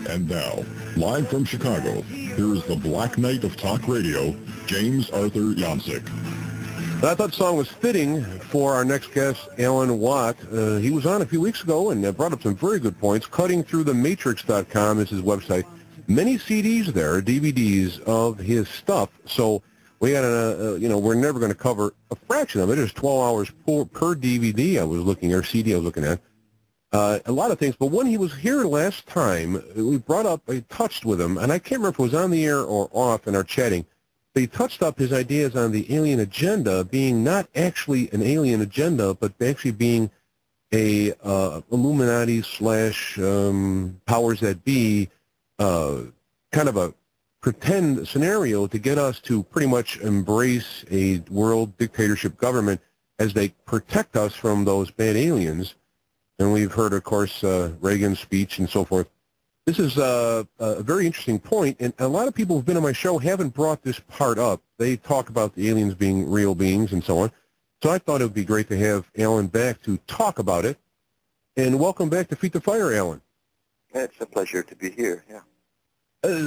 And now, live from Chicago, here is the Black Knight of Talk Radio, James Arthur Yancek. I thought the song was fitting for our next guest, Alan Watt. He was on a few weeks ago and brought up some very good points. Cuttingthroughthematrix.com is his website. Many CDs there, DVDs of his stuff. So we got we're never going to cover a fraction of it. There's 12 hours per DVD I was looking, or CD I was looking at. A lot of things, but when he was here last time, we brought up, I touched with him, and I can't remember if it was on the air or off in our chatting, but he touched up his ideas on the alien agenda being not actually an alien agenda, but actually being a Illuminati slash powers that be kind of a pretend scenario to get us to pretty much embrace a world dictatorship government as they protect us from those bad aliens. And we've heard, of course, Reagan's speech and so forth. This is a very interesting point, and a lot of people who've been on my show haven't brought this part up. They talk about the aliens being real beings and so on. So I thought it would be great to have Alan back to talk about it. And welcome back to Feet to Fire, Alan. It's a pleasure to be here, yeah.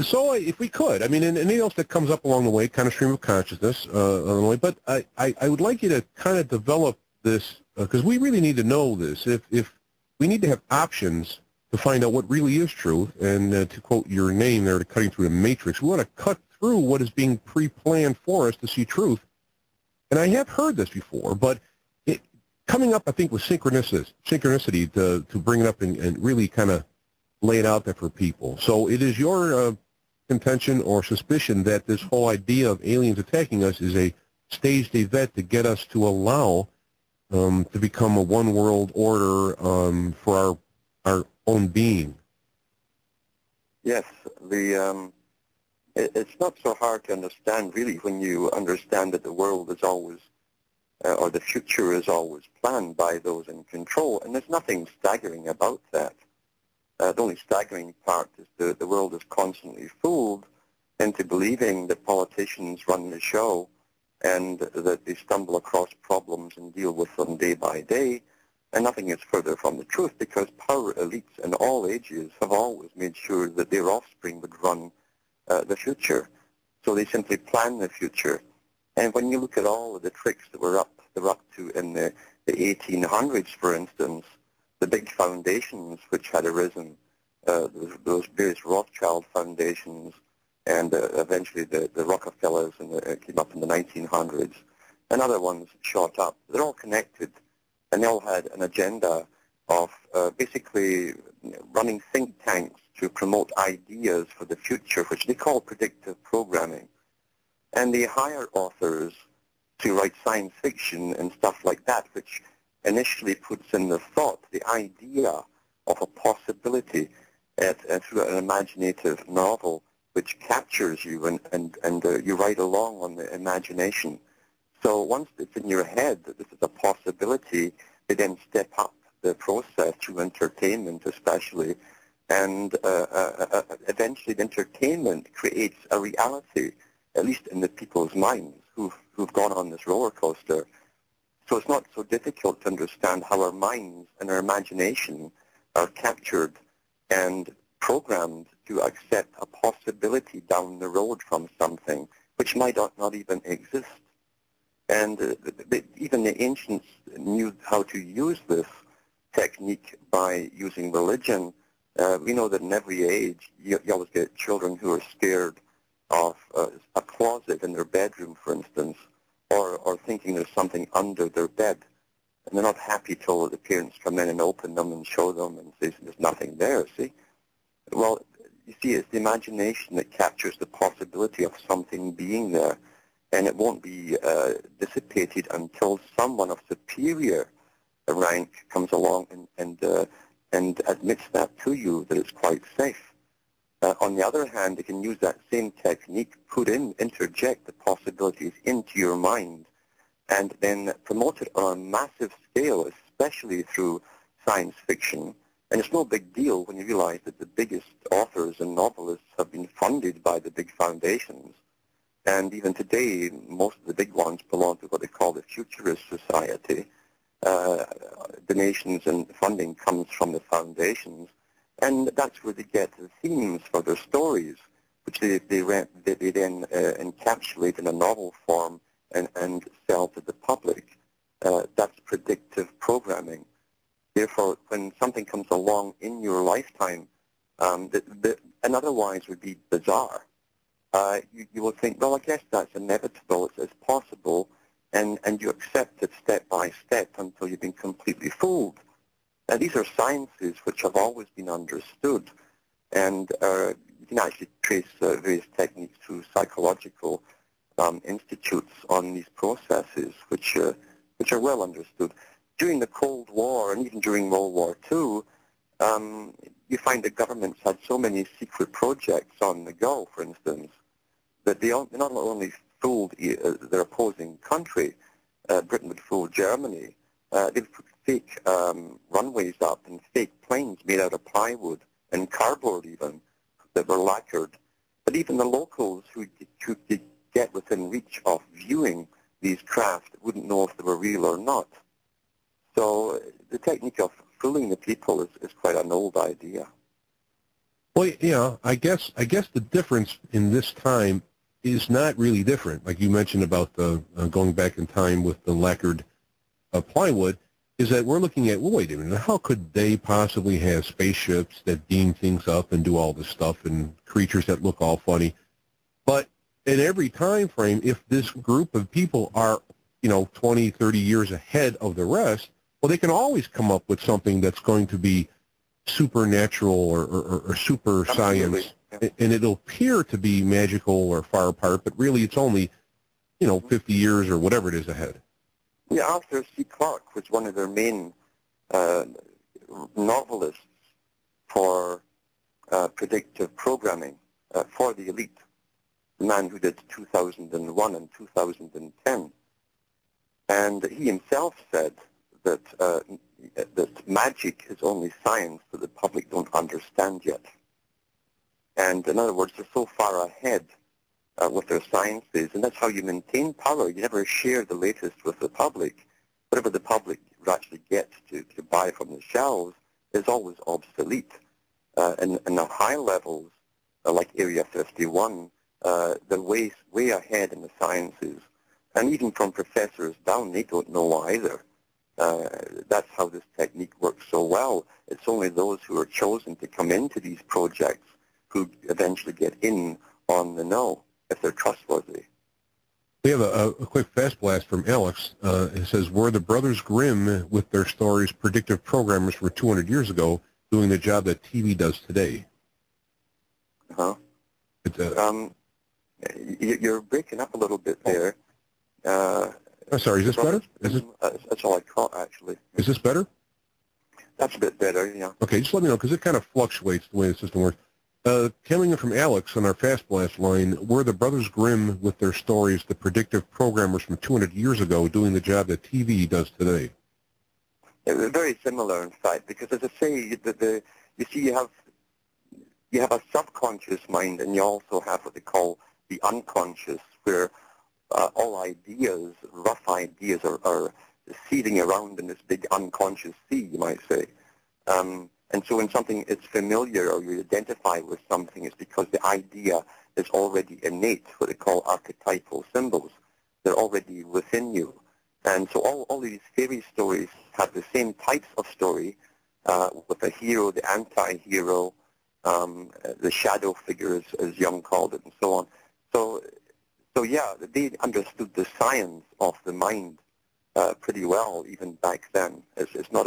So if we could, I mean, and anything else that comes up along the way, kind of stream of consciousness along the way, but I would like you to kind of develop this, because we really need to know this. If we need to have options to find out what really is truth, and to quote your name there, to cutting through the matrix, we want to cut through what is being pre-planned for us to see truth. And I have heard this before, but coming up, I think, with synchronicity to bring it up and really kind of lay it out there for people. So it is your contention or suspicion that this whole idea of aliens attacking us is a staged event to get us to allow to become a one world order for our own being. Yes, it's not so hard to understand, really, when you understand that the world is always, or the future is always planned by those in control, and there's nothing staggering about that. The only staggering part is the world is constantly fooled into believing that politicians run the show and that they stumble across problems and deal with them day by day, and nothing is further from the truth, because power elites in all ages have always made sure that their offspring would run the future. So they simply plan the future. And when you look at all of the tricks that we're up to in the 1800s, for instance, the big foundations which had arisen, those various Rothschild foundations, and eventually the Rockefellers came up in the 1900s, and other ones shot up. They're all connected, and they all had an agenda of basically running think tanks to promote ideas for the future, which they call predictive programming. And they hire authors to write science fiction and stuff like that, which initially puts in the thought, the idea of a possibility through an imaginative novel, which captures you, and you ride along on the imagination. So once it's in your head that this is a possibility, they then step up the process through entertainment especially, and eventually the entertainment creates a reality, at least in the people's minds who've gone on this roller coaster. So it's not so difficult to understand how our minds and our imagination are captured and programmed to accept a possibility down the road from something which might not even exist. And even the ancients knew how to use this technique by using religion. We know that in every age, you always get children who are scared of a closet in their bedroom, for instance, or thinking there's something under their bed. And they're not happy till the parents come in and open them and show them and say, there's nothing there, see? Well, you see, it's the imagination that captures the possibility of something being there, and it won't be dissipated until someone of superior rank comes along and admits that to you, that it's quite safe. On the other hand, they can use that same technique, interject the possibilities into your mind, and then promote it on a massive scale, especially through science fiction. And it's no big deal when you realize that the biggest authors and novelists have been funded by the big foundations. And even today, most of the big ones belong to what they call the Futurist Society. Donations and funding comes from the foundations. And that's where they get the themes for their stories, which they then encapsulate in a novel form and sell to the public. That's predictive programming. Therefore, when something comes along in your lifetime and otherwise would be bizarre, you will think, well, I guess that's inevitable, it's possible, and you accept it step by step until you've been completely fooled. These are sciences which have always been understood, and you can actually trace various techniques through psychological institutes on these processes, which are well understood. During the Cold War and even during World War II, you find that governments had so many secret projects on the go, for instance, that they not only fooled their opposing country, Britain would fool Germany, they would put fake runways up and fake planes made out of plywood and cardboard even that were lacquered. But even the locals who could get within reach of viewing these craft wouldn't know if they were real or not. So the technique of fooling the people is quite an old idea. Well, yeah, I guess the difference in this time is not really different. Like you mentioned about the going back in time with the lacquered plywood, is that we're looking at, well, wait a minute, how could they possibly have spaceships that beam things up and do all this stuff and creatures that look all funny? But in every time frame, if this group of people are, 20, 30 years ahead of the rest, well, they can always come up with something that's going to be supernatural or super science, yeah. And it'll appear to be magical or far apart, but really it's only, 50 years or whatever it is ahead. Yeah, Arthur C. Clarke was one of their main novelists for predictive programming for the elite, the man who did 2001 and 2010. And he himself said that that magic is only science that the public don't understand yet. And in other words, they're so far ahead with their sciences, and that's how you maintain power. You never share the latest with the public. Whatever the public actually gets to buy from the shelves is always obsolete. And the high levels, like Area 51, they're way ahead in the sciences. And even from professors down, they don't know either. That's how this technique works so well. It's only those who are chosen to come into these projects who eventually get in on the know, if they're trustworthy. We have a quick fast blast from Alex. It says, were the Brothers Grimm with their stories predictive programmers for 200 years ago doing the job that TV does today? Uh-huh. You're breaking up a little bit there. I'm sorry, is this better? That's all I caught, actually. Is this better? That's a bit better, yeah. Okay, just let me know, because it kind of fluctuates the way the system works. Coming in from Alex on our Fast Blast line, were the Brothers Grimm with their stories the predictive programmers from 200 years ago doing the job that TV does today? Yeah, they're very similar, in fact, because as I say, you have a subconscious mind, and you also have what they call the unconscious, where all ideas, rough ideas, are seething around in this big unconscious sea, you might say. And so when something is familiar or you identify with something, it's because the idea is already innate, what they call archetypal symbols. They're already within you. And so all these fairy stories have the same types of story with a hero, the anti-hero, the shadow figures, as Jung called it, and so on. So yeah, they understood the science of the mind pretty well even back then. It's not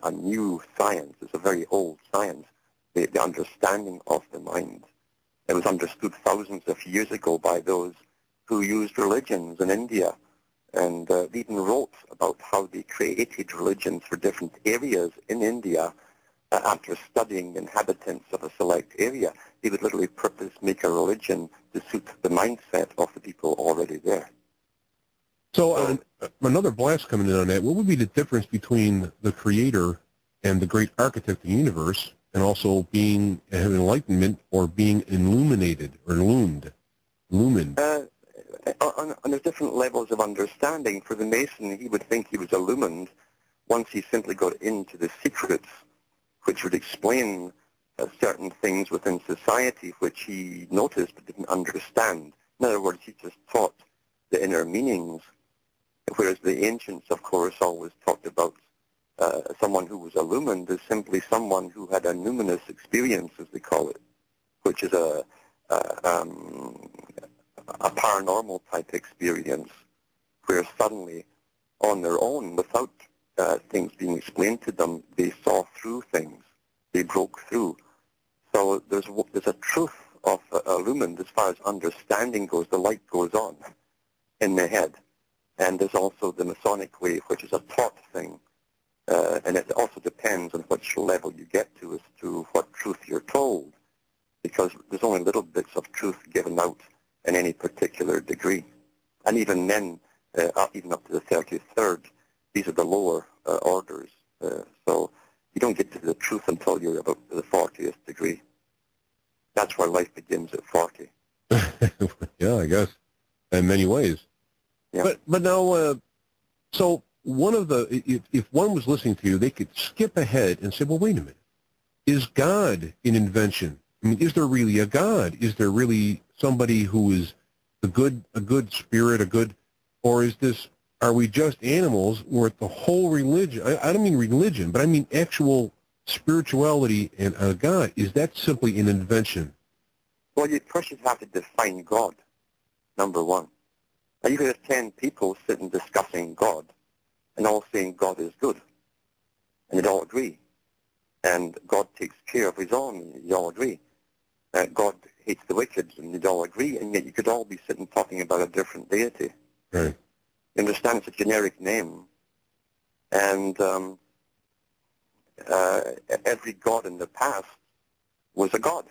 a new science. It's a very old science, the understanding of the mind. It was understood thousands of years ago by those who used religions in India, and they even wrote about how they created religions for different areas in India. After studying inhabitants of a select area, they would literally purpose make a religion to suit the mindset of the people already there. So another blast coming in on that, what would be the difference between the creator and the great architect of the universe, and also being having enlightenment or being illuminated or illumined? On there's different levels of understanding. For the Mason, he would think he was illumined once he simply got into the secrets, which would explain certain things within society which he noticed but didn't understand. In other words, he just taught the inner meanings, whereas the ancients, of course, always talked about someone who was illumined as simply someone who had a numinous experience, as they call it, which is a paranormal type experience where suddenly, on their own, without things being explained to them, they saw through things. They broke through. So there's a truth of illumined as far as understanding goes. The light goes on in the head. And there's also the Masonic way, which is a taught thing. And it also depends on which level you get to as to what truth you're told, because there's only little bits of truth given out in any particular degree. And even then, even up to the 33rd, these are the lower orders. So you don't get to the truth until you're about the 40th degree. That's where life begins at 40. Yeah, I guess, in many ways. Yeah. But now, so one of the, if one was listening to you, they could skip ahead and say, well, wait a minute. Is God an invention? I mean, is there really a God? Is there really somebody who is a good spirit, or is this, are we just animals where the whole religion, I don't mean religion, but I mean actual spirituality and a God, is that simply an invention? Well, first you have to define God, number one. Now you could have 10 people sitting discussing God and all saying God is good, and you'd all agree. And God takes care of his own, and you all agree. God hates the wicked, and you'd all agree, and yet you could all be sitting talking about a different deity. Right. You understand, it's a generic name. And every god in the past was a god.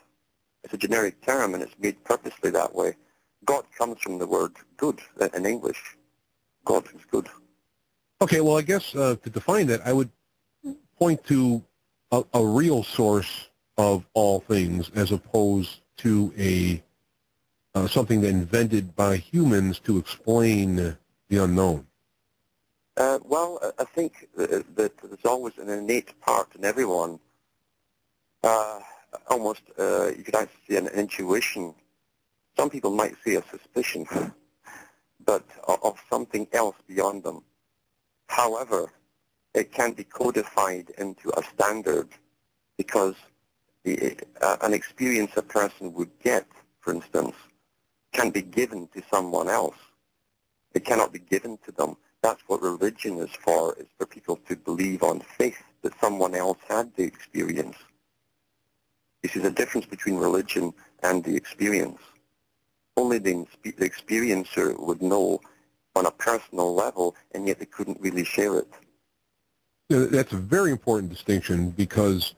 It's a generic term, and it's made purposely that way. God comes from the word good in English. God is good. Okay, well, I guess to define that, I would point to a real source of all things as opposed to something that invented by humans to explain the unknown. Well, I think that there's always an innate part in everyone, almost, you could actually say an intuition. Some people might say a suspicion, but of something else beyond them. However, it can be codified into a standard because an experience a person would get, for instance, can be given to someone else. It cannot be given to them. That's what religion is for people to believe on faith that someone else had the experience. You see the difference between religion and the experience. Only the experiencer would know on a personal level, and yet they couldn't really share it. That's a very important distinction, because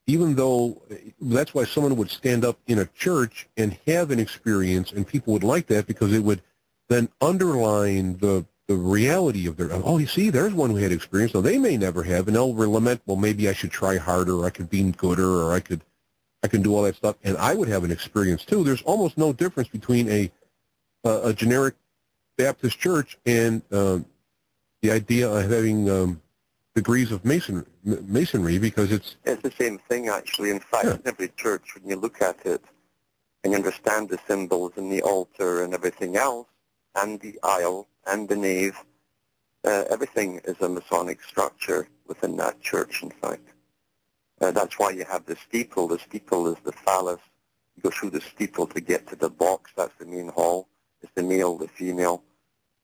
even though that's why someone would stand up in a church and have an experience, and people would like that because it would then underline the reality of their, oh, you see, there's one who had experience. Now, they may never have, and they'll lament, well, maybe I should try harder, or I could be gooder, or I can do all that stuff, and I would have an experience too. There's almost no difference between a generic Baptist church and the idea of having degrees of masonry, because it's the same thing, actually. In fact, in every church, when you look at it and you understand the symbols and the altar and everything else, and the aisle and the nave, everything is a Masonic structure within that church, in fact. That's why you have the steeple. The steeple is the phallus. You go through the steeple to get to the box. That's the main hall. It's the male, the female.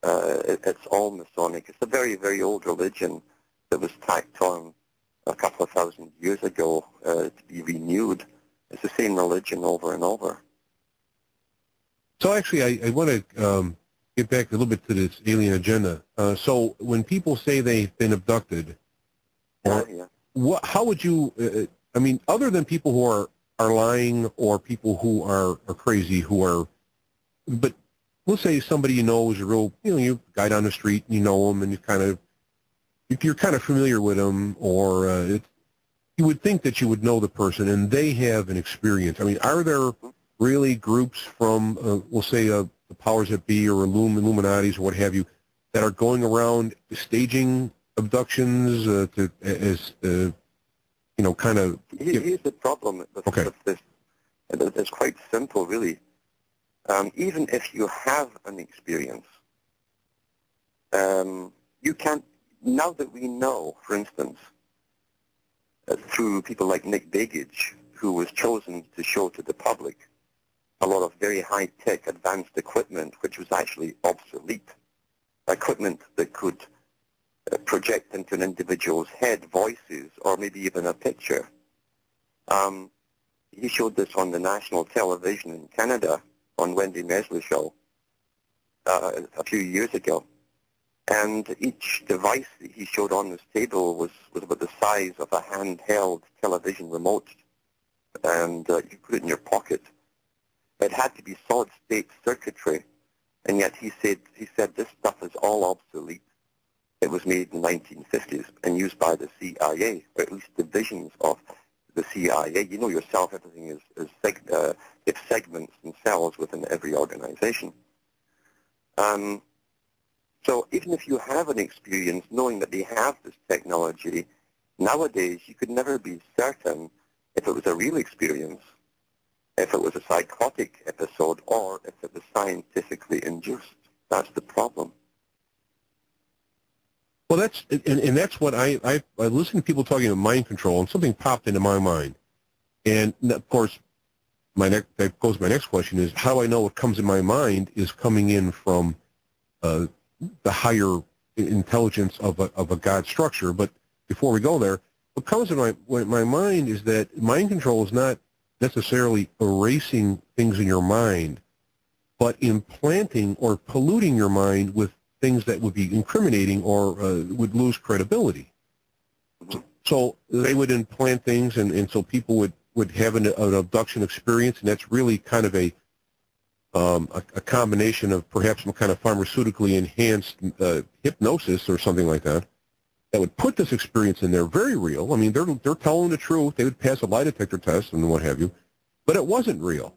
It's all Masonic. It's a very, very old religion that was tacked on a couple of thousand years ago to be renewed. It's the same religion over and over. So actually, I want to get back a little bit to this alien agenda. So when people say they've been abducted, how would you, I mean, other than people who are lying or people who are crazy, but let's say somebody you know is a real, you guy down the street, you know him, and you're kind of familiar with him, or you would think that you would know the person, and they have an experience. I mean, are there really groups from, we'll say, the powers that be or Illuminatis or what have you, that are going around staging abductions kind of... Here's the problem with this. It's quite simple, really. Even if you have an experience, you can't, now that we know, for instance, through people like Nick Begich, who was chosen to show to the public a lot of very high-tech advanced equipment, which was actually obsolete, equipment that could project into an individual's head voices or maybe even a picture. He showed this on the national television in Canada on Wendy Mesley's show a few years ago. And each device that he showed on this table was about the size of a handheld television remote. And you put it in your pocket. It had to be solid-state circuitry. And yet he said this stuff is all obsolete. It was made in the 1950s and used by the CIA, or at least divisions of the CIA. You know yourself, everything is segments and cells within every organization. So even if you have an experience knowing that they have this technology, nowadays you could never be certain if it was a real experience, if it was a psychotic episode, or if it was scientifically induced. That's the problem. Well, that's what I listen to people talking about mind control, and something popped into my mind. And, of course, that goes to my next question is, how do I know what comes in my mind is coming in from the higher intelligence of a God structure? But before we go there, what comes in my mind is that mind control is not necessarily erasing things in your mind, but implanting or polluting your mind with things that would be incriminating or would lose credibility. So they would implant things, and so people would have an abduction experience, and that's really kind of a combination of perhaps some kind of pharmaceutically enhanced hypnosis or something like that would put this experience in there. Very real. I mean, they're telling the truth. They would pass a lie detector test and what have you, but it wasn't real.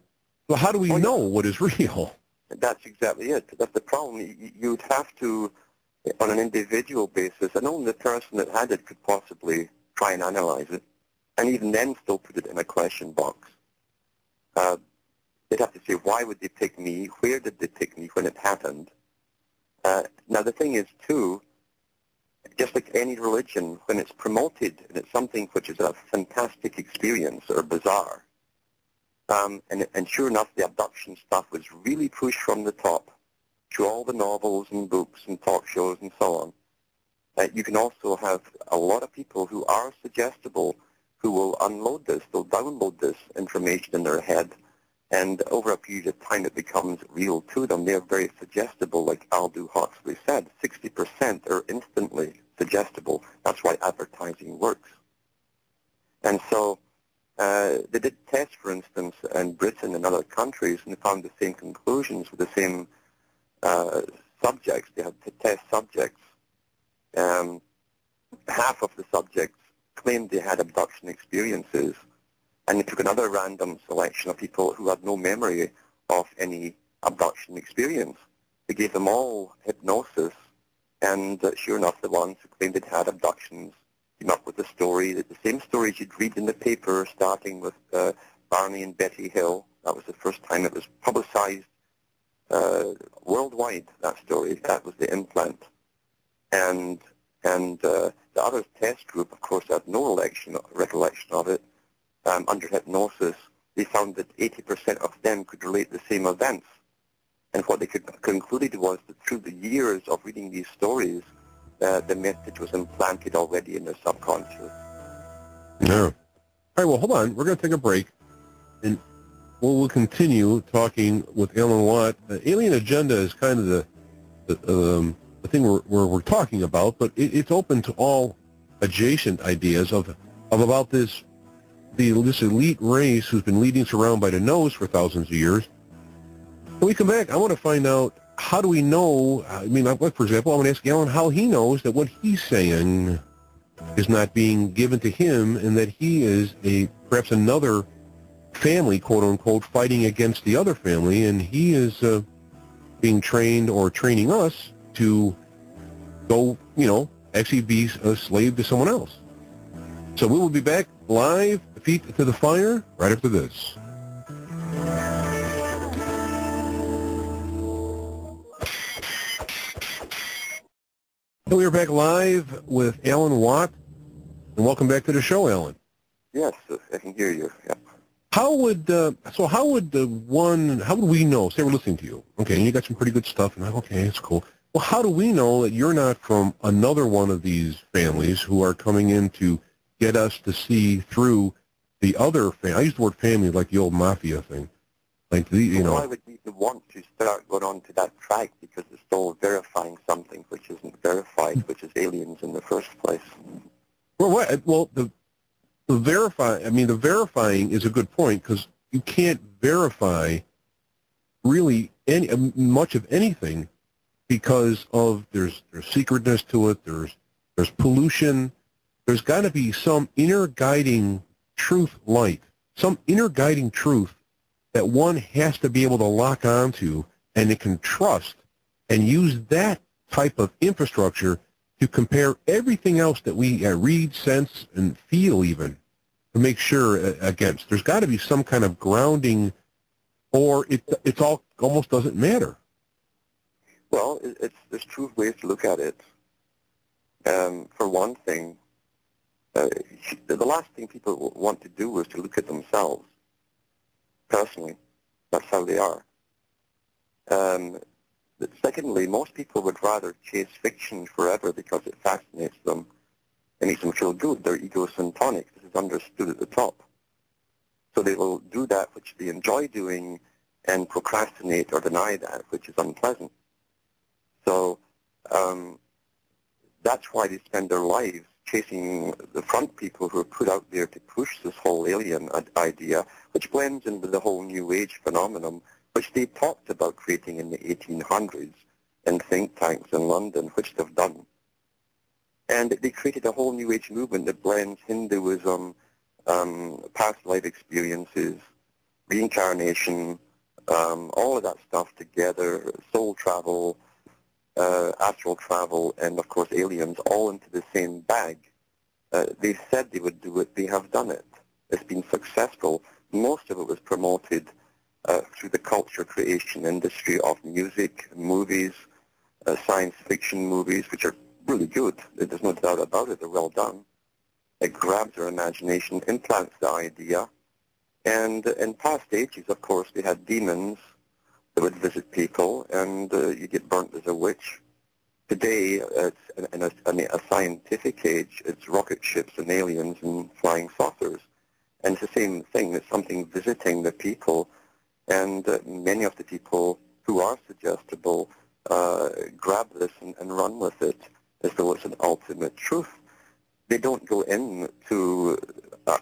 So how do we know what is real? That's exactly it. That's the problem. You'd have to, on an individual basis, and only the person that had it could possibly try and analyze it, and even then still put it in a question box. They'd have to say, why would they pick me? Where did they pick me when it happened? Now, the thing is, too, just like any religion, when it's promoted and it's something which is a fantastic experience or bizarre, and sure enough, the abduction stuff was really pushed from the top through all the novels and books and talk shows and so on. You can also have a lot of people who are suggestible who will unload this, they'll download this information in their head, and over a period of time it becomes real to them. They're very suggestible, like Aldous Huxley said. 60% are instantly suggestible. That's why advertising works. And so they did tests, for instance, in Britain and other countries, and they found the same conclusions with the same subjects. They had to test subjects. Half of the subjects claimed they had abduction experiences, and they took another random selection of people who had no memory of any abduction experience. They gave them all hypnosis, and sure enough, the ones who claimed they'd had abductions came up with a story, the same stories you'd read in the paper, starting with Barney and Betty Hill. That was the first time it was publicized worldwide, that story. That was the implant. And the other test group, of course, had no recollection of it. Under hypnosis, they found that 80% of them could relate the same events. And what they concluded was that through the years of reading these stories, the message was implanted already in their subconscious. Yeah. All right, well, hold on. We're going to take a break, and we'll continue talking with Alan Watt. Alien Agenda is kind of the thing we're talking about, but it's open to all adjacent ideas of about this elite race who's been leading us around by the nose for thousands of years. When we come back, I want to find out, how do we know, for example, I want to ask Alan how he knows that what he's saying is not being given to him, and that he is perhaps another family, quote unquote, fighting against the other family, and he is being trained or training us to go, actually be a slave to someone else. So we will be back live, feet to the fire, right after this. And we are back live with Alan Watt, and welcome back to the show, Alan. Yes, I can hear you. Yeah. How would we know? Say we're listening to you, okay, and you got some pretty good stuff, and okay, it's cool. Well, how do we know that you're not from another one of these families who are coming in to get us to see through the other family? I use the word family like the old mafia thing, like Why would you want to start going on to that track? Because it's still verifying something which isn't verified, which is aliens in the first place. Well, what? Well, the verifying is a good point because you can't verify really much of anything because of there's secretness to it. There's pollution. There's got to be some inner guiding truth light, some inner guiding truth that one has to be able to lock onto and it can trust and use that type of infrastructure to compare everything else that we read, sense, and feel even to make sure against. There's got to be some kind of grounding, or it's all almost doesn't matter. Well, there's two ways to look at it. For one thing, the last thing people want to do is to look at themselves personally. That's how they are. Secondly, most people would rather chase fiction forever because it fascinates them. It makes them feel good. They're egocentric. This is understood at the top. So they will do that which they enjoy doing and procrastinate or deny that which is unpleasant. So that's why they spend their lives chasing the front people who are put out there to push this whole alien idea, which blends into the whole New Age phenomenon, which they talked about creating in the 1800s in think tanks in London, which they've done. And they created a whole New Age movement that blends Hinduism, past life experiences, reincarnation, all of that stuff together, soul travel, astral travel, and of course aliens, all into the same bag. They said they would do it. They have done it. It's been successful. Most of it was promoted through the culture creation industry of music, movies, science fiction movies, which are really good. There's no doubt about it. They're well done. It grabs our imagination, implants the idea. And in past ages, of course, they had demons that would visit people, and you get burnt as a witch. Today, it's in a scientific age, it's rocket ships and aliens and flying saucers. And it's the same thing. It's something visiting the people. And many of the people who are suggestible grab this and run with it as though it's an ultimate truth. They don't go into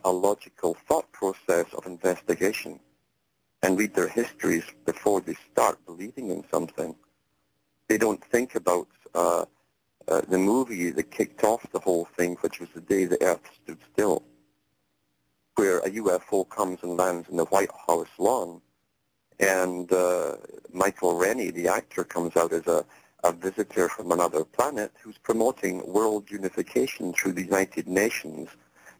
a logical thought process of investigation and read their histories before they start believing in something. They don't think about the movie that kicked off the whole thing, which was the day the Earth stood still, where a UFO comes and lands in the White House lawn, and Michael Rennie, the actor, comes out as a visitor from another planet who's promoting world unification through the United Nations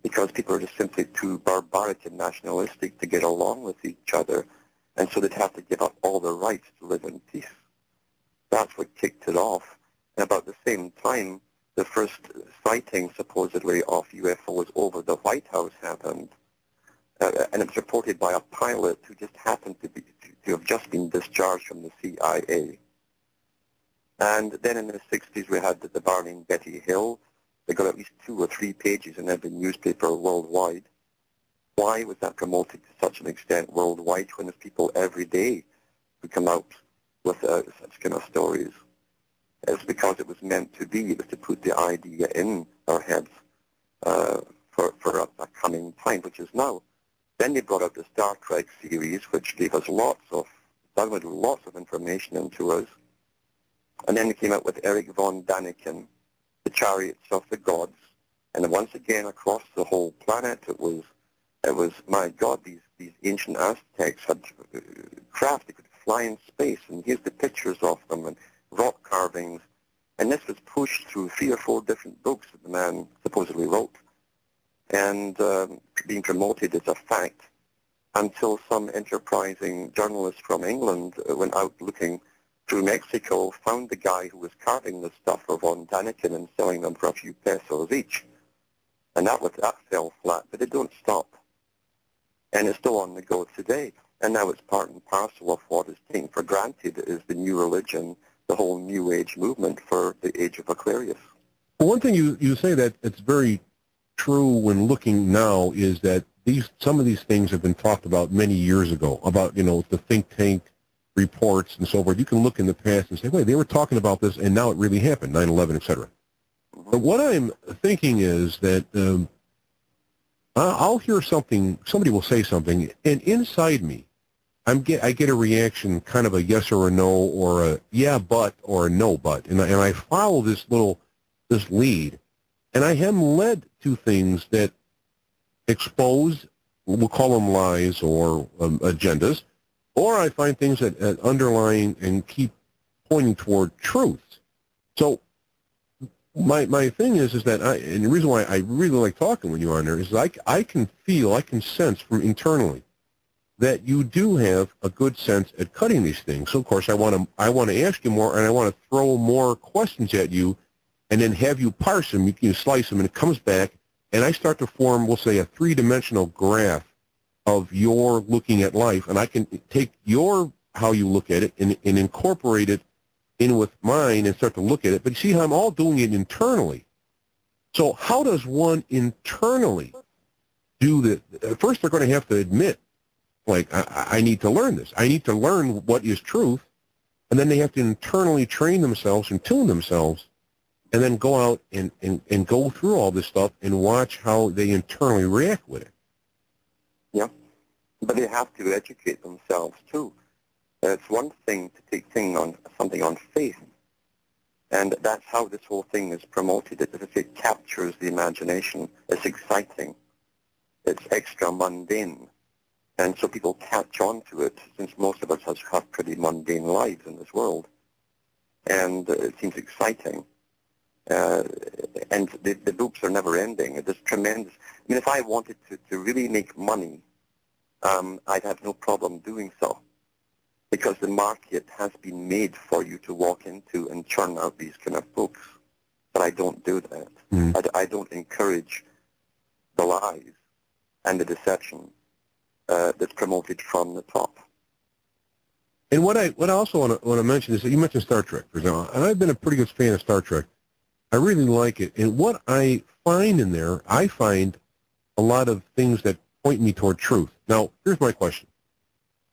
because people are just simply too barbaric and nationalistic to get along with each other, and so they'd have to give up all their rights to live in peace. That's what kicked it off. And about the same time, the first sighting, supposedly, of UFOs over the White House happened. And it was reported by a pilot who just happened to have just been discharged from the CIA. And then in the 60s, we had the bar named Betty Hill. They got at least 2 or 3 pages in every newspaper worldwide. Why was that promoted to such an extent worldwide when there's people every day who come out with such kind of stories? It's because it was meant to be. It was to put the idea in our heads for a coming time, which is now. Then they brought out the Star Trek series, which gave us lots of information into us. And then they came out with Eric von Daniken, The Chariots of the Gods. And once again, across the whole planet, it was my God, these ancient Aztecs had craft that could fly in space. And here's the pictures of them and rock carvings. And this was pushed through 3 or 4 different books that the man supposedly wrote. and being promoted as a fact until some enterprising journalist from England went out looking through Mexico, found the guy who was carving the stuff for von Daniken and selling them for a few pesos each. And that fell flat, but it don't stop. And it's still on the go today. And now it's part and parcel of what is taken for granted is the new religion, the whole New Age movement for the age of Aquarius. Well, one thing you say that it's very true when looking now is that some of these things have been talked about many years ago, about, the think tank reports and so forth. You can look in the past and say, wait, they were talking about this and now it really happened, 9/11, et cetera. Mm-hmm. But what I'm thinking is that I'll hear something, somebody will say something, and inside me, I get a reaction, kind of a yes or a no, or a yeah but, or a no but, and I follow this lead, and I am led to things that expose, we'll call them lies or agendas, or I find things that underlying and keep pointing toward truths. So my thing is that and the reason why I really like talking when you're on there is I can feel, I can sense from internally that you do have a good sense at cutting these things. So of course I want to ask you more, and I want to throw more questions at you, and then have you parse them. You can slice them, and it comes back, and I start to form, we'll say, a three-dimensional graph of your looking at life, and I can take how you look at it and incorporate it in with mine and start to look at it. But you see how I'm all doing it internally. So how does one internally do that? First, they're going to have to admit, like, I need to learn this. I need to learn what is truth, and then they have to internally train themselves and tune themselves, and then go out and go through all this stuff and watch how they internally react with it. Yeah, but they have to educate themselves too. It's one thing to take something on faith, and that's how this whole thing is promoted. It captures the imagination. It's exciting. It's extra mundane, and so people catch on to it, since most of us have pretty mundane lives in this world, and it seems exciting. And the books are never ending. It is tremendous. I mean, if I wanted to really make money, I'd have no problem doing so, because the market has been made for you to walk into and churn out these kind of books. But I don't do that. I don't encourage the lies and the deception that's promoted from the top. And what I also want to mention is that you mentioned Star Trek, for example, and I've been a pretty good fan of Star Trek. I really like it. And what I find in there, I find a lot of things that point me toward truth. Now, here's my question.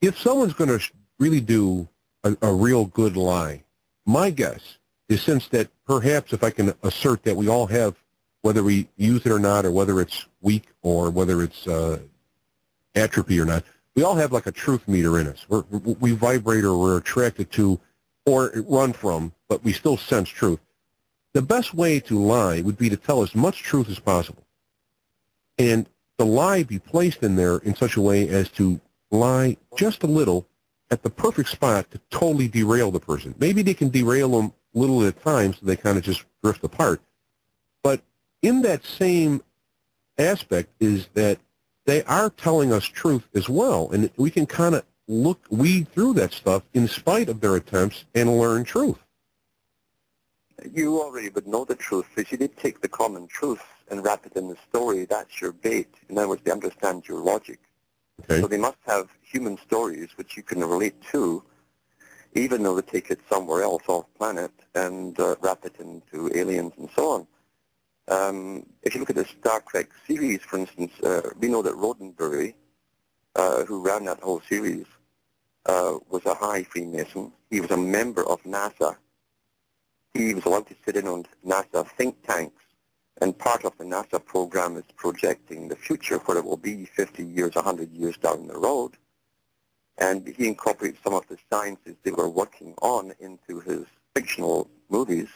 If someone's going to really do a real good lie, my guess is, since that perhaps if I can assert that we all have, whether we use it or not, or whether it's weak or whether it's atrophy or not, we all have like a truth meter in us. We vibrate, or we're attracted to, or run from, but we still sense truth. The best way to lie would be to tell as much truth as possible, and the lie be placed in there in such a way as to lie just a little at the perfect spot to totally derail the person. Maybe they can derail them a little at a time so they kind of just drift apart. But in that same aspect is that they are telling us truth as well, and we can kind of weed through that stuff in spite of their attempts and learn truth. You already would know the truth. If you did take the common truth and wrap it in the story, that's your bait. In other words, they understand your logic. Okay. So they must have human stories which you can relate to, even though they take it somewhere else off planet and wrap it into aliens and so on. If you look at the Star Trek series, for instance, we know that Roddenberry, who ran that whole series, was a high Freemason. He was a member of NASA. He was allowed to sit in on NASA think tanks, and part of the NASA program is projecting the future, where it will be 50 years, 100 years down the road. And he incorporates some of the sciences they were working on into his fictional movies,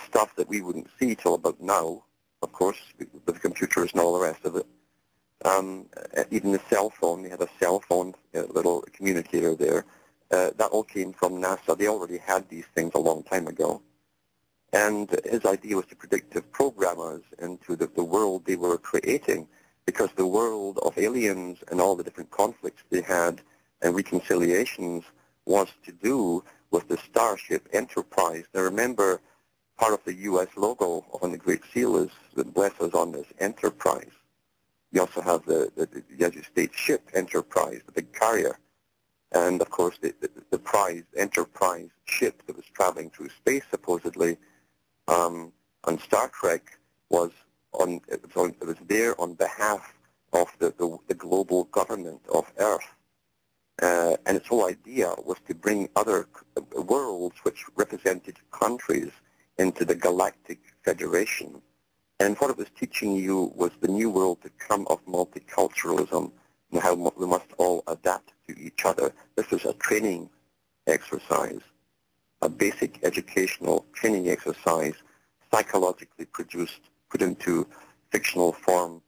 stuff that we wouldn't see till about now, of course, with computers and all the rest of it. Even the cell phone, they had a cell phone, a little communicator there. That all came from NASA. They already had these things a long time ago. And his idea was to predictive program us into the world they were creating, because the world of aliens and all the different conflicts they had and reconciliations was to do with the Starship Enterprise. Now remember, part of the U.S. logo on the Great Seal is that bless us on this Enterprise. You also have the United States ship Enterprise, the big carrier. And of course the prize Enterprise ship that was traveling through space supposedly on Star Trek was there on behalf of the global government of Earth. And its whole idea was to bring other worlds which represented countries into the Galactic Federation. And what it was teaching you was the new world to come of multiculturalism and how we must all adapt to each other. This was a training exercise, a basic educational training exercise, psychologically produced, put into fictional form,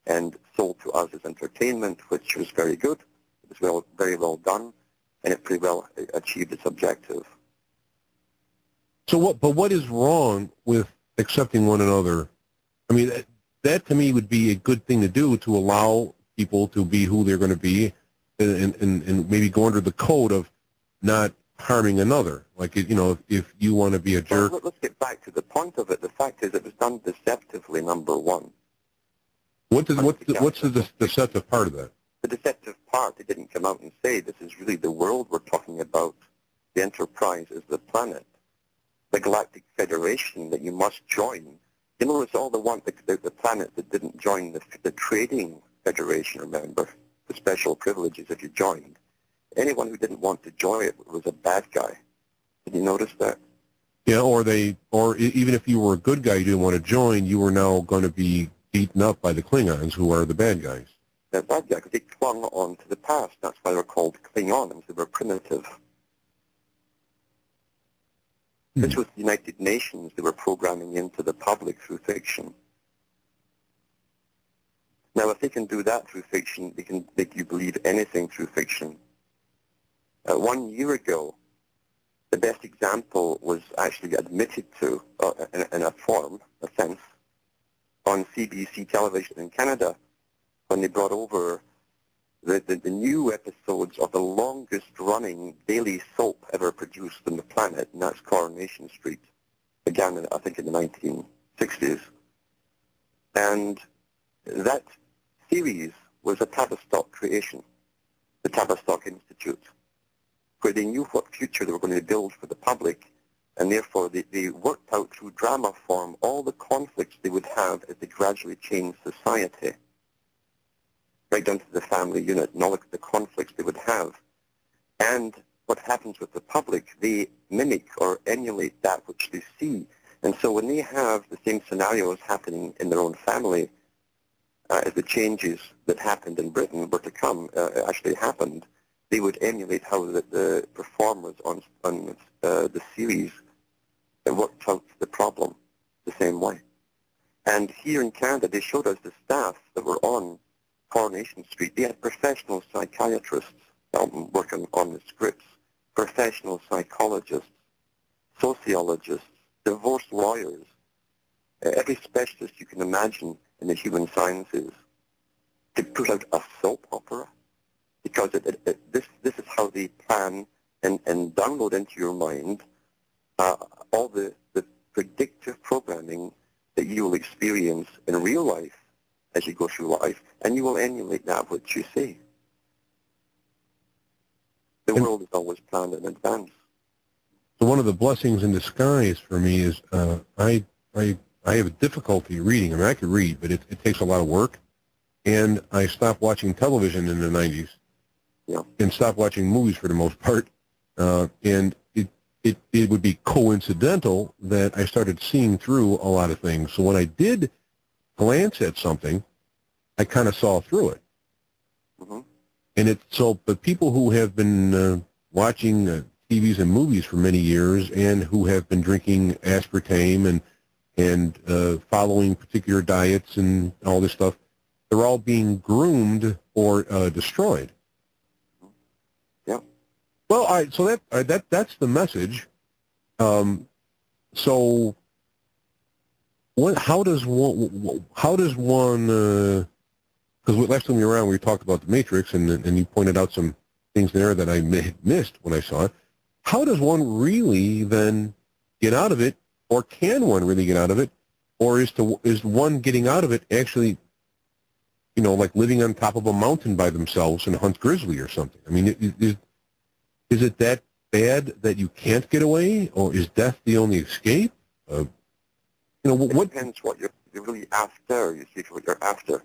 and sold to us as entertainment, which was very good. It was very well done, and it pretty well achieved its objective. So what is wrong with accepting one another? I mean, that to me would be a good thing to do, to allow people to be who they're going to be, and maybe go under the code of not harming another. Like, you know, if you want to be a jerk. Well, let's get back to the point of it. The fact is it was done deceptively, number one. What's the deceptive part of that? The deceptive part, they didn't come out and say, this is really the world we're talking about. The Enterprise is the planet. The Galactic Federation that you must join. You know, it's all the planet that didn't join the Trading Federation, remember? The special privileges if you joined. Anyone who didn't want to join it was a bad guy. Did you notice that? Yeah, or even if you were a good guy you didn't want to join, you were now going to be beaten up by the Klingons, who are the bad guys. They're bad guys because they clung on to the past. That's why they're called Klingons. They were primitive. This was the United Nations they were programming into the public through fiction. Now, if they can do that through fiction, they can make you believe anything through fiction. 1 year ago, the best example was actually admitted to, in a sense, on CBC television in Canada, when they brought over the new episodes of the longest-running daily soap ever produced on the planet, and that's Coronation Street. Began, I think, in the 1960s. And that series was a Tavistock creation, the Tavistock Institute, where they knew what future they were going to build for the public, and therefore they worked out through drama form all the conflicts they would have as they gradually changed society, right down to the family unit and all the conflicts they would have. And what happens with the public, they mimic or emulate that which they see. And so when they have the same scenarios happening in their own family, as the changes that happened in Britain were to come, actually happened, they would emulate how the performers on the series worked out the problem the same way. And here in Canada, they showed us the staff that were on Coronation Street. They had professional psychiatrists working on the scripts, professional psychologists, sociologists, divorce lawyers, every specialist you can imagine in the human sciences, to put out a soap opera, because this is how they plan and download into your mind all the predictive programming that you will experience in real life as you go through life, and you will emulate that which you see. The world is always planned in advance. So one of the blessings in disguise for me is I have difficulty reading. I mean, I could read, but it takes a lot of work. And I stopped watching television in the 90s, and stopped watching movies for the most part. And it would be coincidental that I started seeing through a lot of things. So when I did glance at something, I kind of saw through it. Mm-hmm. And but people who have been watching TVs and movies for many years, and who have been drinking aspartame and following particular diets and all this stuff, they're all being groomed or destroyed. Yeah. Well, so that's the message. So how does one, because last time we were around, we talked about the Matrix, and you pointed out some things there that I missed when I saw it. How does one really then get out of it, or can one really get out of it, or is one getting out of it actually, like living on top of a mountain by themselves and hunt grizzly or something? I mean, is it that bad that you can't get away, or is death the only escape? It depends what you're really after. You see, what you're after.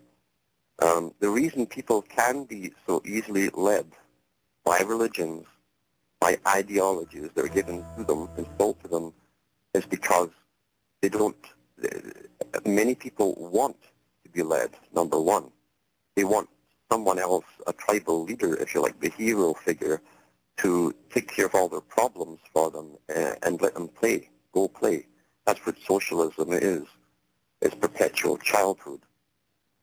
The reason people can be so easily led by religions, by ideologies that are given to them and sold to them, is because they don't. Many people want to be led. Number one, they want someone else, a tribal leader, if you like, the hero figure, to take care of all their problems for them and let them go play. That's what socialism is. It's perpetual childhood.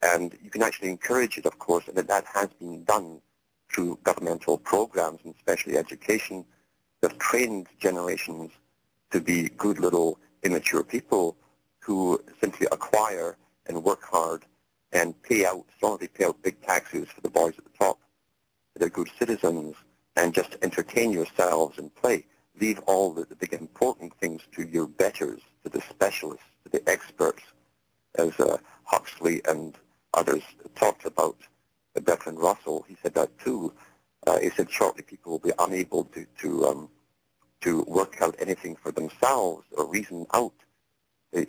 And you can actually encourage it, of course, and that has been done through governmental programs, and especially education, that have trained generations to be good little immature people who simply acquire and work hard and pay out, as long as they pay out big taxes for the boys at the top, they're good citizens, and just entertain yourselves and play. Leave all the big important things to your betters, to the specialists, to the experts, as Huxley and others talked about. Bertrand Russell, he said that too. He said shortly people will be unable to work out anything for themselves or reason out.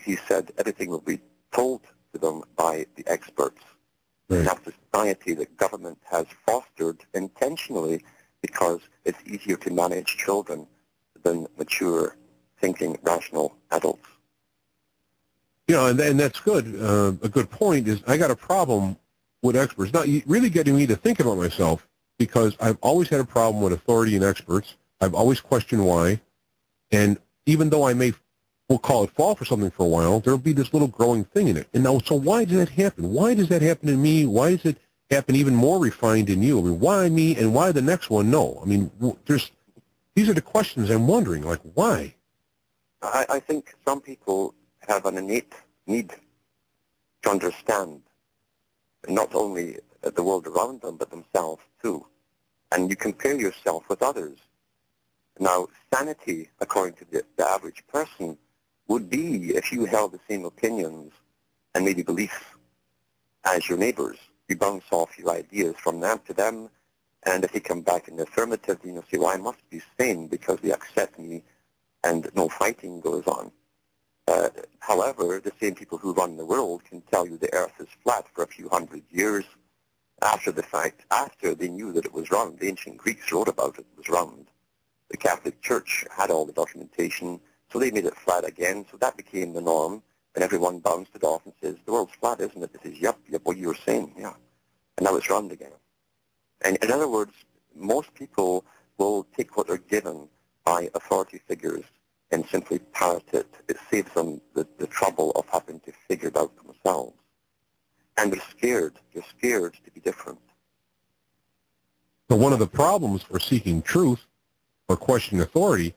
He said everything will be told to them by the experts. Right. And that's a society that government has fostered intentionally because it's easier to manage children than mature, thinking, rational adults. And that's good. A good point is I got a problem with experts. Not really getting me to think about myself, because I've always had a problem with authority and experts. I've always questioned why. And even though we'll call it fall for something for a while, there'll be this little growing thing in it. And now, so why does that happen? Why does that happen in me? Why does it happen even more refined in you? I mean, why me and why the next one? No. I mean, these are the questions I'm wondering, like, why? I think some people have an innate need to understand not only the world around them, but themselves too. And you compare yourself with others. Now, sanity, according to the average person, would be if you held the same opinions and maybe beliefs as your neighbors. You bounce off your ideas from them to them, and if they come back in the affirmative, you say, well, I must be sane because they accept me, and no fighting goes on. However, the same people who run the world can tell you the earth is flat for a few hundred years after the fact, after they knew that it was round. The ancient Greeks wrote about it was round. The Catholic Church had all the documentation, so they made it flat again, so that became the norm, and everyone bounced it off and says, the world's flat, isn't it? It says, yep, what you were saying, yeah. And now it's round again. And in other words, most people will take what they're given by authority figures and simply parrot it. It saves them the trouble of having to figure it out themselves. And they're scared. They're scared to be different. So one of the problems for seeking truth or questioning authority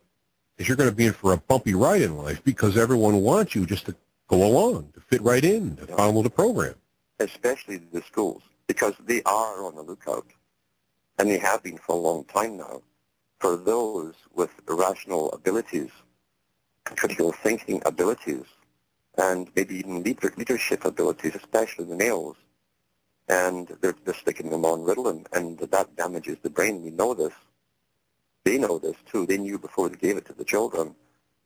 is you're going to be in for a bumpy ride in life, because everyone wants you just to go along, to fit right in, to follow the program. Especially the schools, because they are on the lookout, and they have been for a long time now, for those with rational abilities, critical thinking abilities, and maybe even leadership abilities, especially the males. And they're sticking them on Ritalin, and that damages the brain. We know this. They know this too. They knew before they gave it to the children,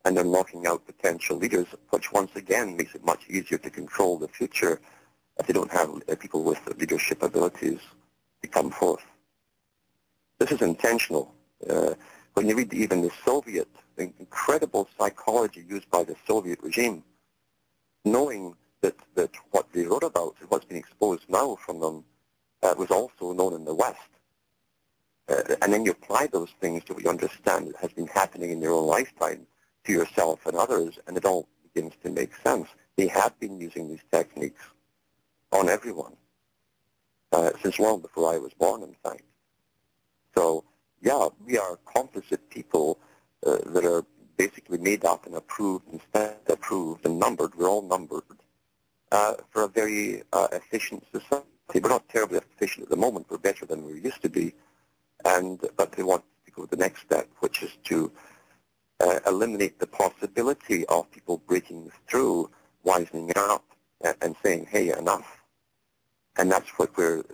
and they're knocking out potential leaders, which once again makes it much easier to control the future if they don't have people with leadership abilities to come forth. This is intentional. When you read even the incredible psychology used by the Soviet regime, knowing that what they wrote about and what's been exposed now from them was also known in the West. And then you apply those things to what you understand that has been happening in your own lifetime to yourself and others, and it all begins to make sense. They have been using these techniques on everyone since long before I was born, in fact. So, yeah, we are composite people that are basically made up and approved and stamped, approved and numbered. We're all numbered for a very efficient society. We're not terribly efficient at the moment. We're better than we used to be, but they want to go the next step, which is to eliminate the possibility of people breaking through, wisening up, and saying, "Hey, enough." And that's what we're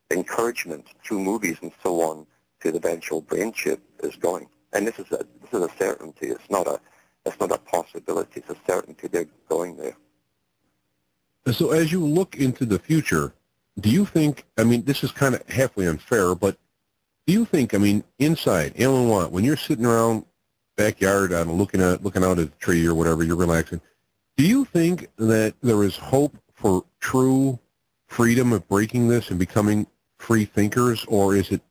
encouragement through movies and so on to the eventual brain chip is going. And this is a certainty. It's not a possibility. It's a certainty they're going there. So as you look into the future, do you think, I mean, this is kind of halfway unfair, but do you think, I mean, inside, Alan Watt, when you're sitting around backyard looking out at a tree or whatever, you're relaxing, do you think that there is hope for true freedom of breaking this and becoming free thinkers, or is it,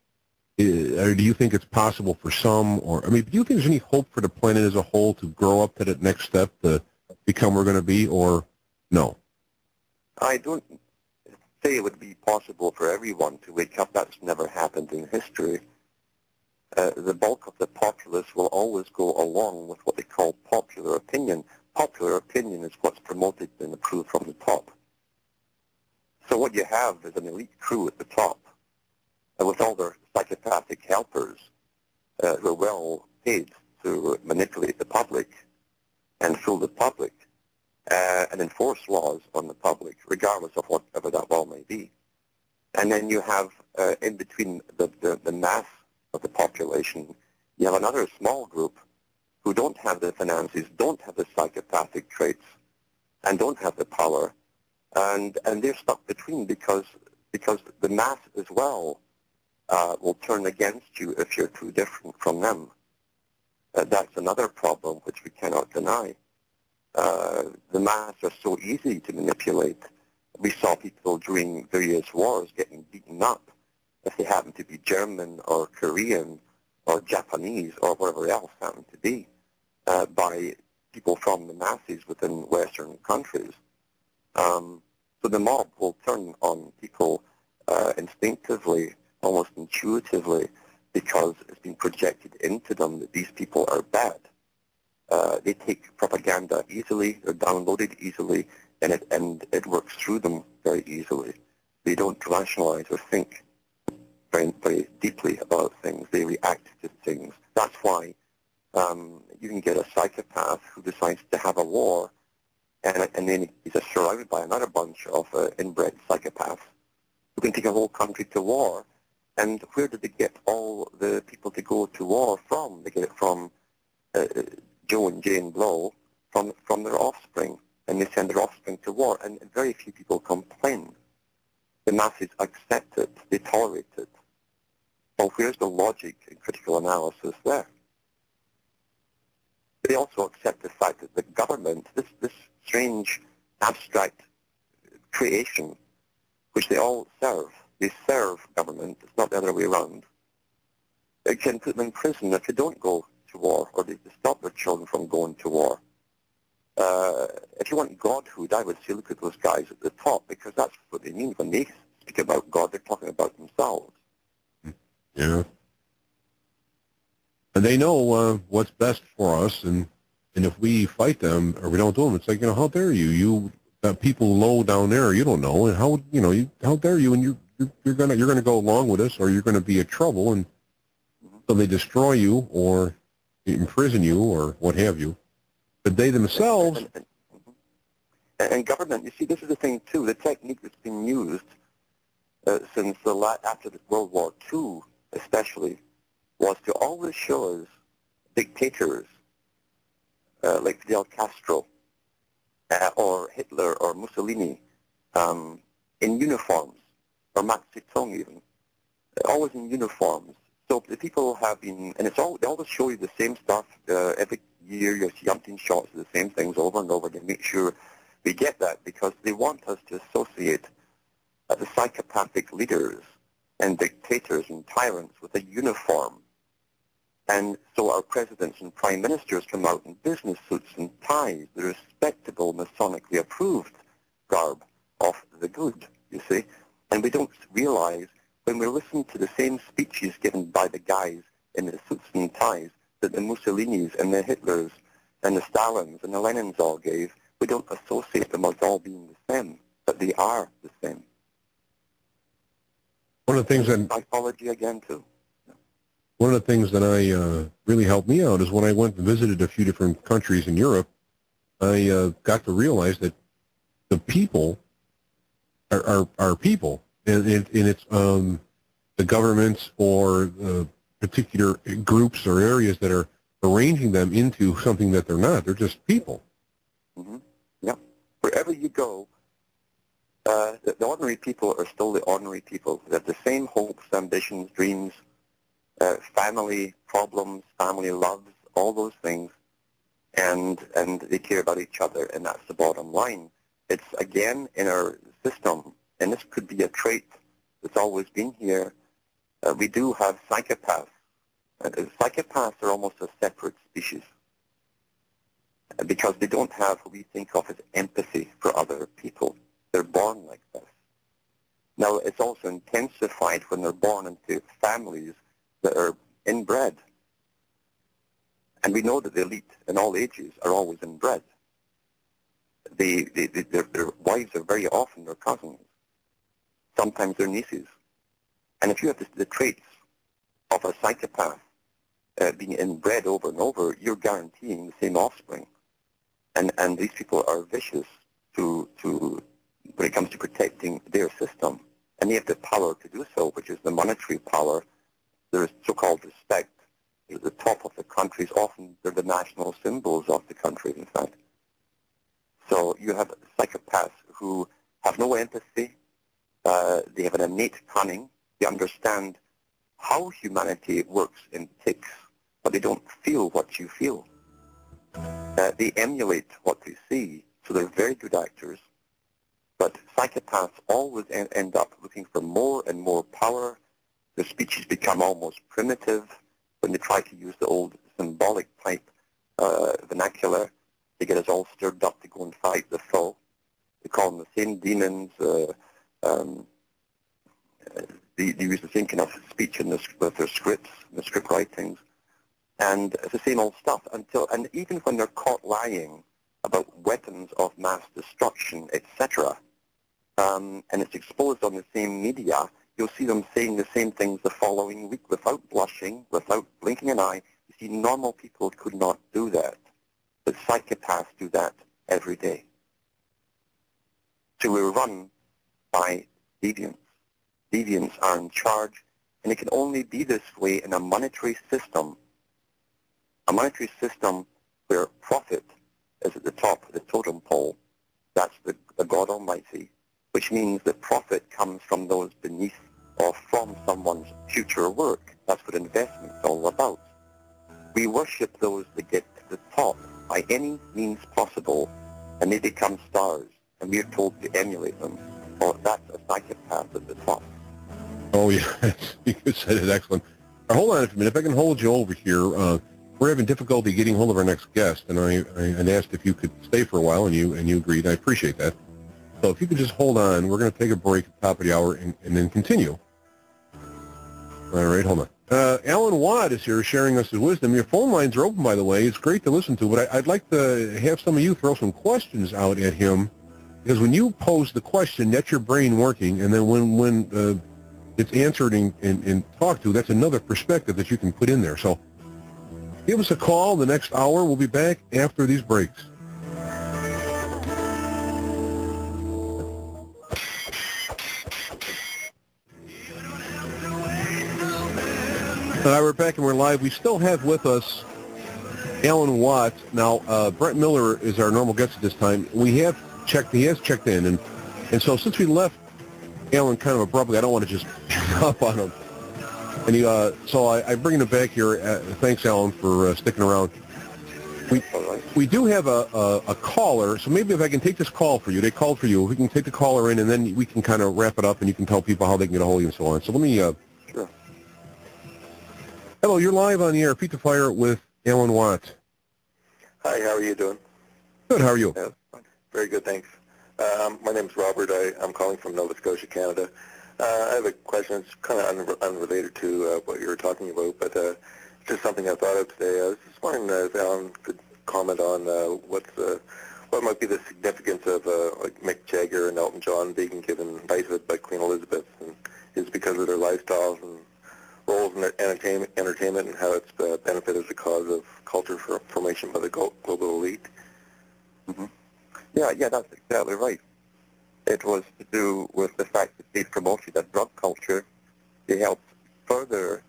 or do you think it's possible for some, or, I mean, do you think there's any hope for the planet as a whole to grow up to that next step to become we're going to be, or no? I don't say it would be possible for everyone to wake up. That's never happened in history. The bulk of the populace will always go along with what they call popular opinion. Popular opinion is what's promoted and approved from the top. So what you have is an elite crew at the top with all their psychopathic helpers who are well paid to manipulate the public and fool the public and enforce laws on the public, regardless of whatever that law may be. And then you have, in between the mass of the population, you have another small group who don't have the finances, don't have the psychopathic traits, and don't have the power, and they're stuck between because the mass as well will turn against you if you're too different from them. That's another problem which we cannot deny. The mass are so easy to manipulate. We saw people during various wars getting beaten up if they happen to be German or Korean or Japanese or whatever else happened to be by people from the masses within Western countries. So the mob will turn on people instinctively, almost intuitively, because it's been projected into them that these people are bad. They take propaganda easily, they're downloaded easily, and it works through them very easily. They don't rationalize or think very, very deeply about things. They react to things. That's why you can get a psychopath who decides to have a war, and then he's just surrounded by another bunch of inbred psychopaths who can take a whole country to war. And where did they get all the people to go to war from? They get it from Joe and Jane Blow, from their offspring, and they send their offspring to war, and very few people complain. The masses accept it, they tolerate it. Well, where's the logic and critical analysis there? They also accept the fact that the government, this strange, abstract creation, which they all serve, they serve government, it's not the other way around. It can put them in prison if they don't go to war, or they stop their children from going to war. If you want godhood, I would say look at those guys at the top, because that's what they mean when they speak about God. They're talking about themselves. Yeah. And they know what's best for us, and if we fight them or we don't do them, it's like, how dare you? You people low down there, you don't know, and how dare you? And you're gonna go along with us, or you're gonna be in trouble, and so they destroy you or imprison you or what have you. But they themselves. And government, you see, this is the thing too. The technique that's been used since after World War II, especially, was to always show us dictators like Fidel Castro or Hitler or Mussolini in uniforms, or Mao Zedong even, always in uniforms. So the people have been, and they always show you the same stuff every year. You see umpteen shots of the same things over and over to make sure we get that, because they want us to associate the psychopathic leaders and dictators and tyrants with a uniform. And so our presidents and prime ministers come out in business suits and ties, the respectable, Masonically approved garb of the good, you see. And we don't realize when we listen to the same speeches given by the guys in the suits and ties that the Mussolinis and the Hitlers and the Stalins and the Lenins all gave, we don't associate them as all being the same, but they are the same. One of the things that psychology again too. One of the things that really helped me out is when I went and visited a few different countries in Europe, I got to realize that the people are people, and it's the governments or particular groups or areas that are arranging them into something that they're not. They're just people. Mm-hmm. Yeah. Wherever you go, the ordinary people are still the ordinary people. They have the same hopes, ambitions, dreams, family problems, family loves, all those things, and they care about each other, and that's the bottom line. It's, again, in our system, and this could be a trait that's always been here. We do have psychopaths. Psychopaths are almost a separate species because they don't have what we think of as empathy for other people. They're born like this. Now, it's also intensified when they're born into families that are inbred. And we know that the elite in all ages are always inbred. Their wives are very often their cousins, sometimes their nieces. And if you have the traits of a psychopath being inbred over and over, you're guaranteeing the same offspring. And these people are vicious to when it comes to protecting their system. And they have the power to do so, which is the monetary power. There is so-called respect. At the top of the countries, often they're the national symbols of the country, in fact. So you have psychopaths who have no empathy. They have an innate cunning. They understand how humanity works in ticks, but they don't feel what you feel. They emulate what they see, so they're very good actors. But psychopaths always end up looking for more and more power. Their speeches become almost primitive when they try to use the old symbolic type vernacular. They get us all stirred up to go and fight the foe. They call them the same demons. They use the same kind of speech with their scripts, the script writings. And it's the same old stuff and even when they're caught lying about weapons of mass destruction, etc., and it's exposed on the same media, you'll see them saying the same things the following week without blushing, without blinking an eye. You see, normal people could not do that, but psychopaths do that every day. So we're run by deviants. Deviants are in charge, and it can only be this way in a monetary system where profit is at the top of the totem pole. That's the God Almighty, which means that profit comes from those beneath or from someone's future work. That's what investment's all about. We worship those that get to the top by any means possible, and they become stars, and we're told to emulate them. Well, that's a psychopath at the top. Oh, yeah, you said it, excellent. Hold on a minute. If I can hold you over here, we're having difficulty getting hold of our next guest, and I asked if you could stay for a while, and you agreed. I appreciate that. So if you could just hold on, we're going to take a break at the top of the hour and then continue. All right, hold on. Alan Watt is here sharing us his wisdom. Your phone lines are open, by the way. It's great to listen to, but I'd like to have some of you throw some questions out at him, because when you pose the question, that's your brain working, and then when it's answered and talked to, that's another perspective that you can put in there. So give us a call the next hour. We'll be back after these breaks. All right, we're back and we're live. We still have with us Alan Watt. Now, Brent Miller is our normal guest at this time. He has checked in, and so since we left Alan kind of abruptly, I don't want to just up on him. And so I bring him back here. Thanks, Alan, for sticking around. We do have a caller, so maybe if I can take this call for you. They called for you. We can take the caller in, and then we can kind of wrap it up, and you can tell people how they can get a hold of you and so on. So let me... Sure. Hello, you're live on the air. Feet to Fire with Alan Watt. Hi, how are you doing? Good, how are you? Very good, thanks. My name's Robert. I'm calling from Nova Scotia, Canada. I have a question. It's kind of unrelated to what you were talking about, but just something I thought of today. I was just wondering if Alan could comment on what might be the significance of like Mick Jagger and Elton John being given knighthood by Queen Elizabeth, and is it because of their lifestyles and roles in entertainment, and how it's benefited the cause of culture formation by the global elite? Mm-hmm. Yeah, that's exactly right. It was to do with the fact that they promoted a drug culture. They helped further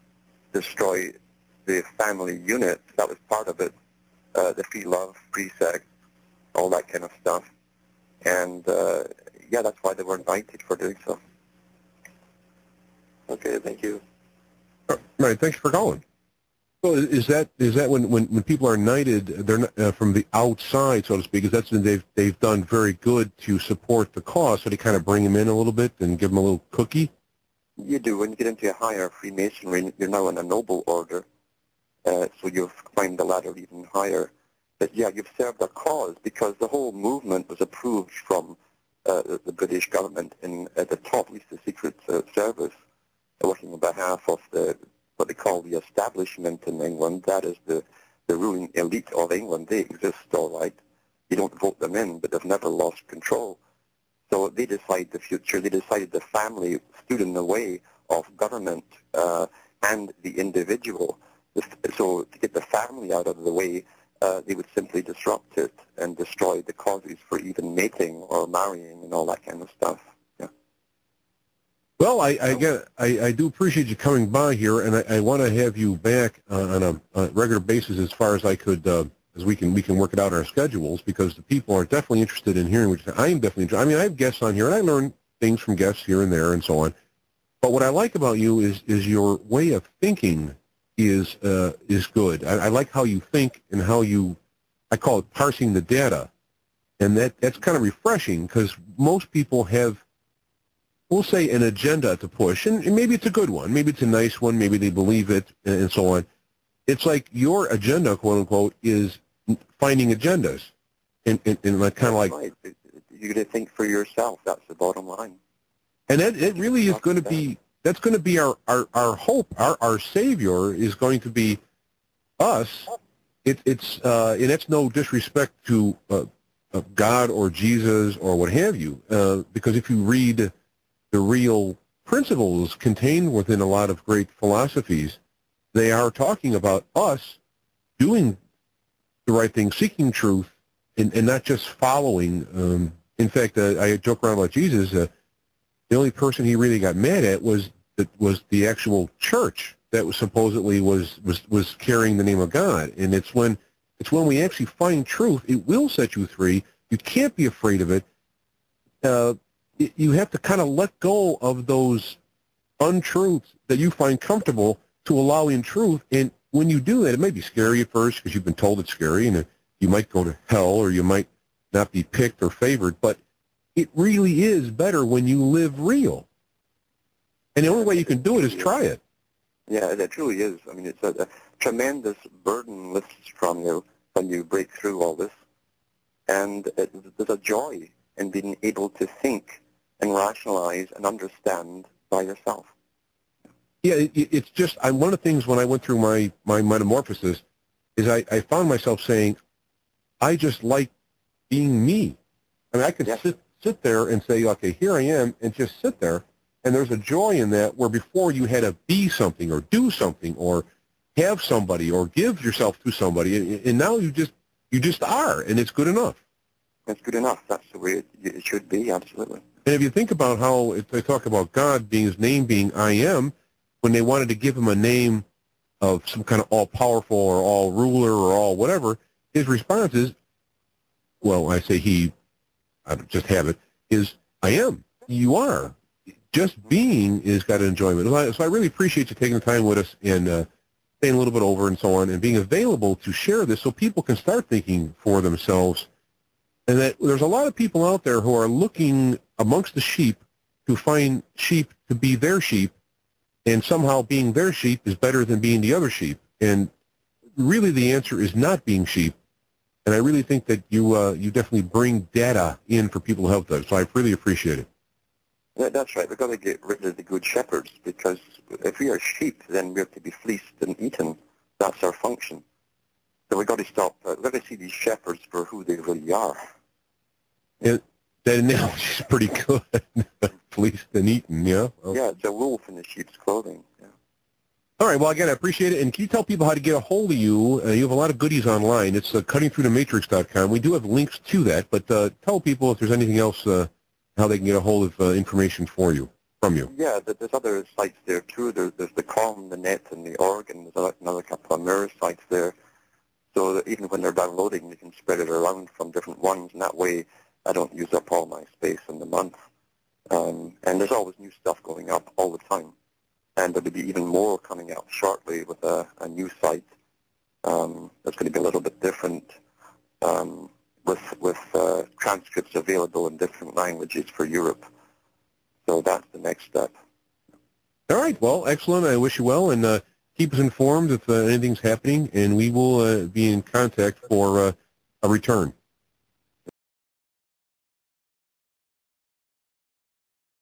destroy the family unit. That was part of it. The free love, free sex, all that kind of stuff. And, that's why they were indicted for doing so. Okay, thank you. Right, thanks for calling. Well, is that when people are knighted, they're not, from the outside, so to speak, is that when they've done very good to support the cause, so they kind of bring them in a little bit and give them a little cookie? You do. When you get into a higher Freemasonry, you're now in a noble order, so you've climbed the ladder even higher. But yeah, you've served a cause, because the whole movement was approved from the British government at the top, at least the Secret Service, working on behalf of what they call the establishment in England. That is the ruling elite of England. They exist, all right. You don't vote them in, but they've never lost control. So they decide the future. They decided the family stood in the way of government and the individual. So to get the family out of the way, they would simply disrupt it and destroy the causes for even mating or marrying and all that kind of stuff. Yeah. Well, I do appreciate you coming by here, and I want to have you back on a regular basis as far as I could, as we can work it out in our schedules, because the people are definitely interested in hearing what I am definitely interested. I mean, I have guests on here, and I learn things from guests here and there and so on. But what I like about you is your way of thinking is good. I like how you think and how I call it parsing the data, and that's kind of refreshing, because most people have, we'll say, an agenda to push, and maybe it's a good one, maybe it's a nice one, maybe they believe it, and so on. It's like your agenda, quote unquote, is finding agendas, and like kind of like. Right. You got to think for yourself. That's the bottom line. And it really is going to be. That's going to be our hope. Our savior is going to be us. And that's no disrespect to God or Jesus or what have you, because if you read the real principles contained within a lot of great philosophies, they are talking about us doing the right thing, seeking truth, and not just following. In fact, I joke around about Jesus. The only person he really got mad at was the actual church that was supposedly was carrying the name of God. And it's when we actually find truth, it will set you free. You can't be afraid of it. You have to kind of let go of those untruths that you find comfortable to allow in truth. And when you do that, it may be scary at first because you've been told it's scary, and you might go to hell or you might not be picked or favored, but it really is better when you live real. And the only way you can do it is try it. Yeah, it truly is. I mean, it's a tremendous burden lifts from you when you break through all this. And there's a joy in being able to think and rationalize and understand by yourself. Yeah, it's just, one of the things when I went through my metamorphosis is I found myself saying, I just like being me. I mean, I could sit there and say, okay, here I am, and just sit there, and there's a joy in that where before you had to be something or do something or have somebody or give yourself to somebody, and now you just are, and it's good enough. It's good enough. That's the way it should be, absolutely. And if you think about how they talk about God being, his name being I am, when they wanted to give him a name of some kind of all-powerful or all-ruler or all whatever, his response is, well, I say I just have it, is I am. You are. Just being is got an enjoyment. So I really appreciate you taking the time with us and staying a little bit over and so on, and being available to share this so people can start thinking for themselves. And that there's a lot of people out there who are looking amongst the sheep to find sheep to be their sheep, and somehow being their sheep is better than being the other sheep. And really the answer is not being sheep. And I really think that you definitely bring data in for people to help them. So I really appreciate it. That's right. We've got to get rid of the good shepherds, because if we are sheep, then we have to be fleeced and eaten. That's our function. So we've got to stop, we've got to see these shepherds for who they really are. That analogy is pretty good. Fleeced and eaten, yeah? Oh. Yeah, it's a wolf in the sheep's clothing. Yeah. All right, well, again, I appreciate it. And can you tell people how to get a hold of you? You have a lot of goodies online. It's cuttingthroughthematrix.com. We do have links to that, but tell people if there's anything else, how they can get a hold of information from you. Yeah, there's other sites there, too. There's the com, the net, and the org, and there's another couple of mirror sites there. So that even when they're downloading, they can spread it around from different ones, and that way I don't use up all my space in the month. And there's always new stuff going up all the time. And there'll be even more coming out shortly with a new site that's going to be a little bit different with transcripts available in different languages for Europe. So that's the next step. All right, well, excellent. I wish you well, and keep us informed if anything's happening, and we will be in contact for a return.